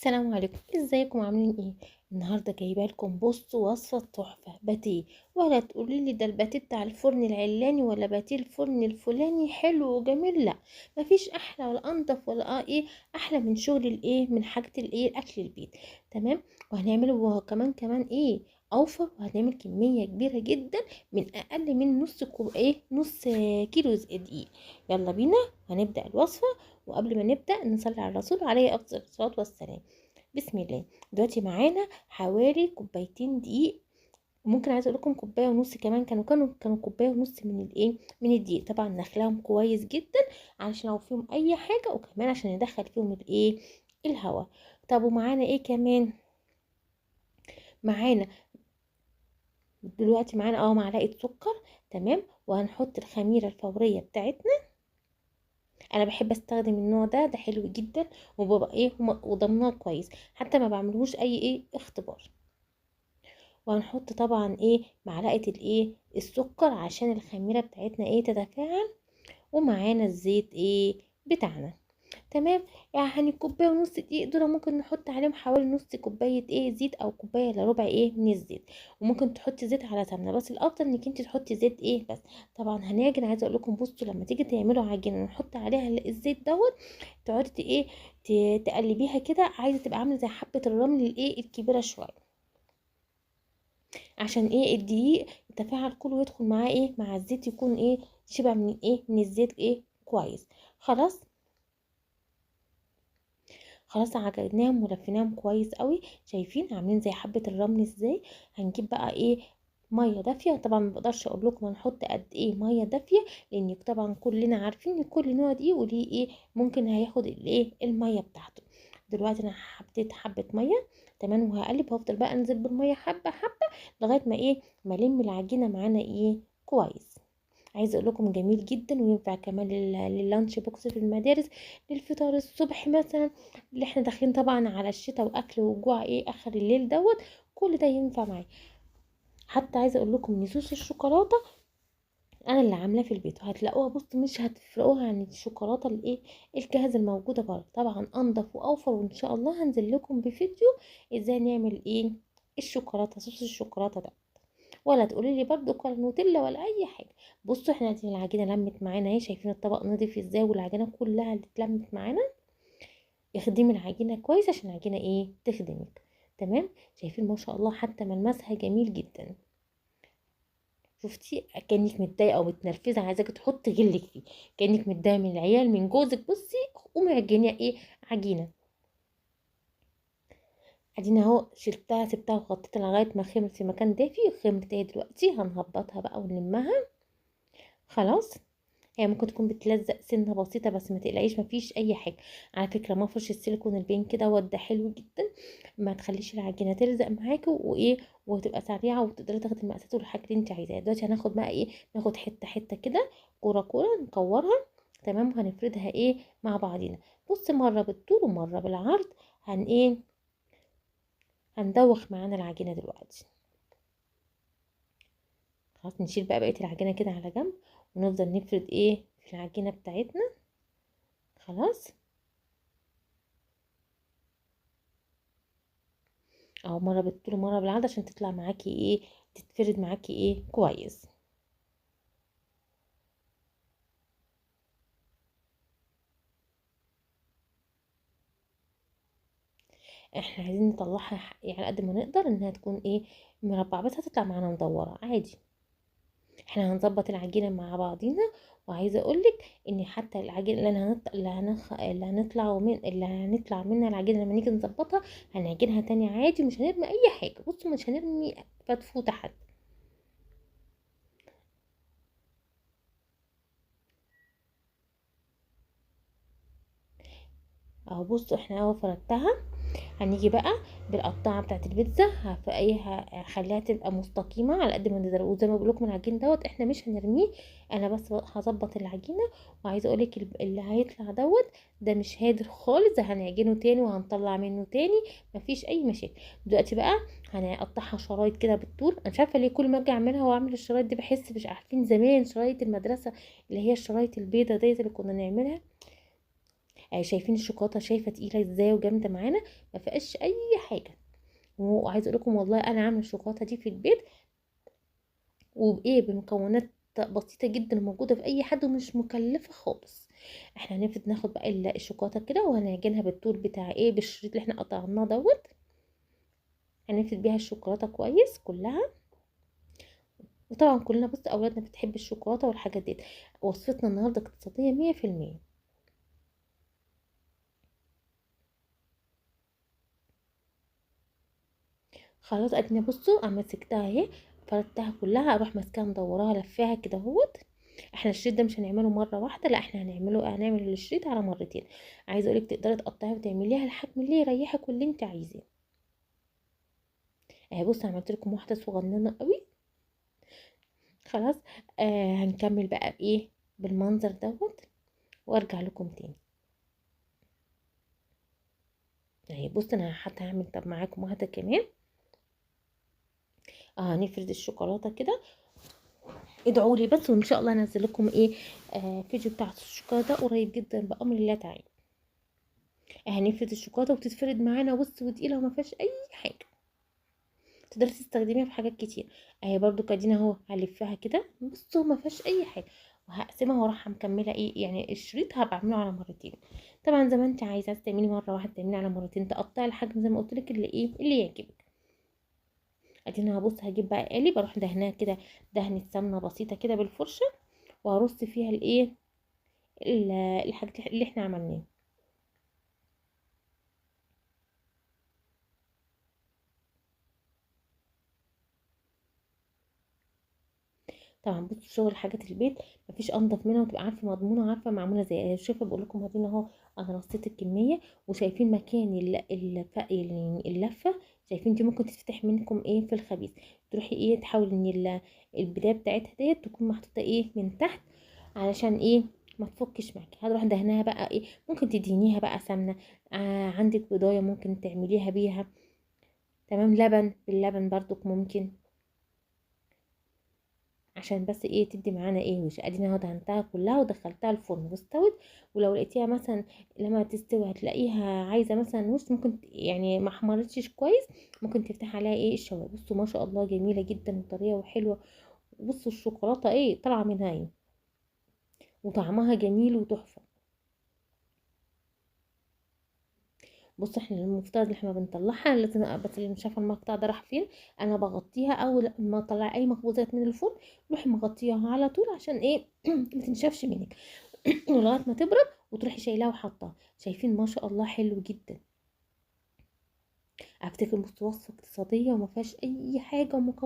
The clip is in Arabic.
السلام عليكم، ازيكم عاملين ايه؟ النهارده جايبه لكم بصوا وصفه تحفه باتيه. ولا تقولي لي ده الباتيه بتاع الفرن العلاني ولا باتيه الفرن الفلاني حلو وجميل. لا، مفيش احلى ولا انضف ولا احلى من شغل من حاجه اكل البيت. تمام. وهنعمله كمان اوفر، وهنعمل كميه كبيره جدا من اقل من نص كوب نص كيلو دقيق. يلا بينا، هنبدا الوصفه. وقبل ما نبدا نصلي على الرسول عليه افضل الصلاه والسلام. بسم الله. دلوقتي معانا حوالي كوبايتين دقيق. ممكن عايزه اقول لكم كوبايه ونص كمان، كانوا كوبايه ونص من الدقيق. طبعا نخلاهم كويس جدا علشان لو فيهم اي حاجه، وكمان عشان ندخل فيهم الهواء. طب ومعانا ايه كمان؟ معانا دلوقتي معانا معلقه سكر. تمام. وهنحط الخميره الفوريه بتاعتنا. انا بحب استخدم النوع ده حلو جدا. وببقى وضمناه كويس، حتى ما بعملهوش اي اختبار. وهنحط طبعا معلقه السكر عشان الخميره بتاعتنا تتفاعل. ومعانا الزيت بتاعنا. تمام. يعني كوبايه ونص دقيق دول ممكن نحط عليهم حوالي نص كوبايه زيت، او كوبايه الا ربع من الزيت. وممكن تحطي زيت على سمنه، بس الافضل انك انت تحطي زيت بس. طبعا هنعجن. عايزه اقول لكم بصوا، لما تيجي تعملوا عجينه نحط عليها الزيت تقعدي تقلبيها كده، عايزه تبقى عامله زي حبه الرمل الكبيره شويه، عشان الدقيق يتفاعل كله ويدخل معاه مع الزيت، يكون شبع من من الزيت كويس. خلاص. خلاص عجناهم ولفيناهم كويس قوي. شايفين عاملين زي حبة الرمل ازاي؟ هنجيب بقى ميه دافيه. طبعا ما بقدرش اقول لكم هنحط قد ميه دافيه، لان طبعا كلنا عارفين ان كل نوع وليه ممكن هياخد الميه بتاعته. دلوقتي انا حطيت حبه ميه. تمام. وهقلب، هفضل بقى انزل بالميه حبه حبه لغايه ما ما الم العجينه معانا كويس. عايزه اقول لكم جميل جدا، وينفع كمان لللانش بوكس في المدارس، للفطار الصبح مثلا، اللي احنا داخلين طبعا على الشتاء واكل وجوع اخر الليل كل ده ينفع معايا. حتى عايزه اقول لكم ان صوص الشوكولاته انا اللي عاملاه في البيت، وهتلاقوها بص مش هتفرقوها عن الشوكولاته الجاهزه الموجوده بره. طبعا انضف واوفر. وان شاء الله هنزل لكم بفيديو ازاي نعمل الشوكولاته، صوص الشوكولاته ده. ولا تقولي لي برده ولا نوتيلا ولا اي حاجه. بصوا احنا دي العجينه لمت معانا اهي. شايفين الطبق نضيف ازاي، والعجينه كلها اللي اتلمت معانا. اخدمي العجينه كويس عشان العجينه تخدمك. تمام. شايفين ما شاء الله، حتى ملمسها جميل جدا. شفتي كانك متضايقه او متنرفزه عايزاكي تحطي غلك فيه، كانك متضايقه من العيال من جوزك. بصي قومي عجينه عجينه. ادينا اهو شلتها سبتها وغطيتها لغايه ما خمرت في مكان دافي. خمرت دلوقتي هنهبطها بقى ونلمها. خلاص. هي ممكن تكون بتلزق سنه بسيطه، بس ما تقلقيش مفيش اي حاجه. على فكره مفرش السيليكون البين كده ده حلو جدا. ما تخليش العجينه تلزق معاكي وتبقى سريعه، وتقدري تاخدي المقاسات والحاجات اللي انت عايزاها. دلوقتي هناخد بقى ناخد حته حته كده، كوره كوره نكورها. تمام. وهنفردها مع بعضينا. بص، مره بالطول ومره بالعرض. هن هندوخ معانا العجينه دلوقتي. خلاص نشيل بقى بقيه العجينه كده على جنب، ونفضل نفرد في العجينه بتاعتنا. خلاص. او مره بالطول ومره بالعرض عشان تطلع معاكي تتفرد معاكي كويس. احنا عايزين نطلعها يعني قد ما نقدر انها تكون مربعه، بس هتطلع معانا مدوره عادي. احنا هنظبط العجينه مع بعضينا. وعايزه اقولك ان حتى العجينه اللي هنطلع منها العجينه لما نيجي نظبطها، هنعجنها تاني عادي، مش هنرمي اي حاجه. بصوا مش هنرمي فتفوته حتى. اهو بصوا احنا اهو فردتها. هنيجي بقى بالقطاعه بتاعت البيتزا، هخليها تبقى مستقيمه على قد ما نقدر. وزي ما بقول لكم العجين احنا مش هنرميه. انا بس هظبط العجينه. وعايزه اقول لك اللي هيطلع ده مش هادر خالص، ده هنعجنه تاني وهنطلع منه تاني. مفيش اي مشاكل. دلوقتي بقى هنقطعها شرايط كده بالطول. انا مش عارفه ليه كل ما اجي اعملها واعمل الشرايط دي بحس مش عارفين زمان شرايط المدرسه اللي هي الشرايط البيضه اللي كنا نعملها. شايفين الشوكولاته، شايفه تقيله ازاي وجامده معانا، ما فيهاش اي حاجه. وعايزه اقول لكم والله انا عامله الشوكولاته دي في البيت، وبايه بمكونات بسيطه جدا موجوده في اي حد ومش مكلفه خالص. احنا هنفرض ناخد بقى الشوكولاته كده وهنعجنها بالطول بتاع ايه، بالشريط اللي احنا قطعناه دوت. هنفرد بيها الشوكولاته كويس كلها. وطبعا كلنا بص اولادنا بتحب الشوكولاته والحاجات دي. وصفتنا النهارده اقتصاديه 100%. خلاص ادينا بصوا اما مسكتها اهي، فردتها كلها، اروح ماسكاها مدوراها لفاها كده اهوت. احنا الشريط ده مش هنعمله مره واحده، لا احنا هنعمل الشريط على مرتين. عايزه اقولك تقدري تقطعيها وتعمليها الحجم اللي يريحك واللي انت عايزاه. اهي بص عملت لكم واحده صغننه قوي. خلاص. هنكمل بقى بايه، بالمنظر دوت، وارجع لكم تاني. اهي بص انا حتى هعمل طب معاكم واحده كمان. هنفرد الشوكولاته كده. ادعوا لي بس، وان شاء الله انزل لكم ايه، فيديو بتاع الشوكولاته قريب جدا بامر الله تعالى. هنفرد الشوكولاته وتتفرد معانا بص وتقيله وما فيهاش اي حاجه، تقدري تستخدميها في حاجات كتير. اهي برضو كادينا اهو هلفها كده بصوا ما فيهاش اي حاجه. وهقسمها واروح مكمله ايه، يعني الشريط هبقى اعمله على مرتين. طبعا زي ما انت عايزه تعملي مره واحده تعملي على مرتين، تقطعي الحجم زي ما قلت لك اللي ايه اللي يعجبك. ادينا هبص هجيب بقى قالب اروح دهنها كده دهنه سمنه بسيطه كده بالفرشه، وهرص فيها الايه الحاجات اللي احنا عملناها. طبعا بصوا شغل حاجات البيت مفيش انضف منها، وتبقى عارفه مضمونه وعارفه معموله زي شايفه بقول لكم هاتين اهو. انا رصيت الكميه وشايفين مكان اللفه. شايفين دي ممكن تتفتح منكم ايه في الخبيث، تروحي ايه تحاولي ان البدايه بتاعتها ديت تكون محطوطه ايه من تحت، علشان ايه ما تفكش معاكي. هتروح دهنها بقى ايه، ممكن تدهنيها بقى سمنه. عندك بضايه ممكن تعمليها بيها. تمام، لبن، باللبن برضك ممكن، عشان بس ايه تدي معانا ايه وش. ادينا اهو دهنتها كلها ودخلتها الفرن واستوت. ولو لقيتيها مثلا لما تستوي هتلاقيها عايزه مثلا وش، ممكن يعني ما حمرتش كويس، ممكن تفتح عليها ايه الشوايه. بصوا ما شاء الله جميله جدا وطريه وحلوه. بصوا الشوكولاته ايه طالعه منها ايه، وطعمها جميل وتحفه. بص احنا المفترض ان احنا بنطلعها لازم بس اللي مش عارفه المقطع ده راح فين. انا بغطيها اول ما اطلع اي مخبوزات من الفرن، روحي مغطياها على طول عشان ايه ما تنشفش منك لغايه ما تبرد، وتروحي شايلاها وحطها. شايفين ما شاء الله حلو جدا. افتكر بص وصفه اقتصاديه وما فيهاش اي حاجه ومكونات